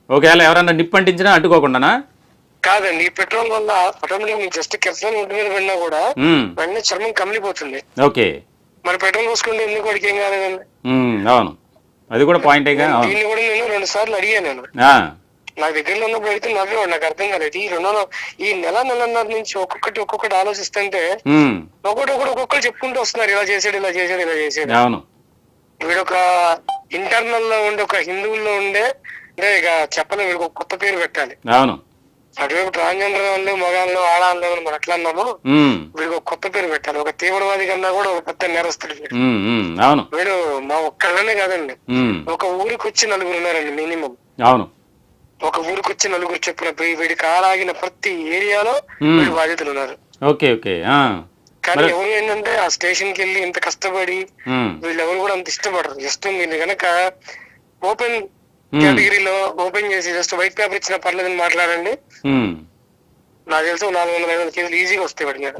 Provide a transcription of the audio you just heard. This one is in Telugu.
ఒకవేళ ఎవరన్నా నిప్పు అంటించినా అంటుకోకుండానా? కాదండి, ఈ పెట్రోల్ వల్ల ఆటోమేటిక్ మీకు జస్ట్ కెరసన్ ఒంటి మీద పడినా కూడా ఉమ్, వెంటనే చర్మం కమిలిపోతుంది. ఓకే. మరి పెట్రోల్ పోసుకుంటే ఎందుకు వాడికి ఏం కాలేదండి? అవును, అది కూడా పాయింటేగా. అవును. దీన్ని కూడా నేను 2 సార్లు అడిగాను. నేను ఆ, నా దగ్గరలో ఉన్నప్పుడు అడిగితే నవ్వేవాడు, నాకు అర్థం కాలేదు. ఈ నెలన్నర నుంచి ఒక్కొక్కటి ఆలోచిస్తుంటే ఉమ్, ఒక్కొక్కరు చెప్పుకుంటూ వస్తున్నారు, ఇలా చేసాడు ఇలా చేసాడు ఇలా చేసాడు. అవును. వీడొక ఇంటర్నల్ లో ఉండే ఒక హిందువుల్లో ఉండే, అంటే ఇక చెప్పలేము, వీడికి ఒక కొత్త పేరు పెట్టాలి. అవును. అటువైపు ట్రాన్స్జెండర్ వాళ్ళు మగాళ్ళు ఆడాళ్ళు మనం అట్లా అన్నాము, ఉమ్, వీడికి ఒక కొత్త పేరు పెట్టాలి. ఒక తీవ్రవాది కన్నా కూడా ఒక పెద్ద నేరస్తుడు వీడు. అవును. వీడు మా ఒక్కళ్ళనే కాదండి, ఉమ్, ఒక ఊరికి వచ్చి 4 ఉన్నారండి మినిమం. అవును. ఒక ఊరికి వచ్చి 4 చెప్పున వీడి కారాగిన ప్రతి ఏరియాలో వీడి బాధితులు ఉన్నారు. Okay, okay. కానీ ఎవరు ఏంటంటే ఆ స్టేషన్ కి వెళ్ళి ఇంత కష్టపడి వీళ్ళు ఎవరు కూడా అంత ఇష్టపడరు. జస్ట్ మీరు కనుక ఓపెన్ కేటగిరీలో ఓపెన్ చేసి జస్ట్ వైట్ పేపర్ ఇచ్చినా పర్లేదని మాట్లాడండి, నాకు తెలిసి 400-500 కేసులు ఈజీగా వస్తాయి వాడి మీద.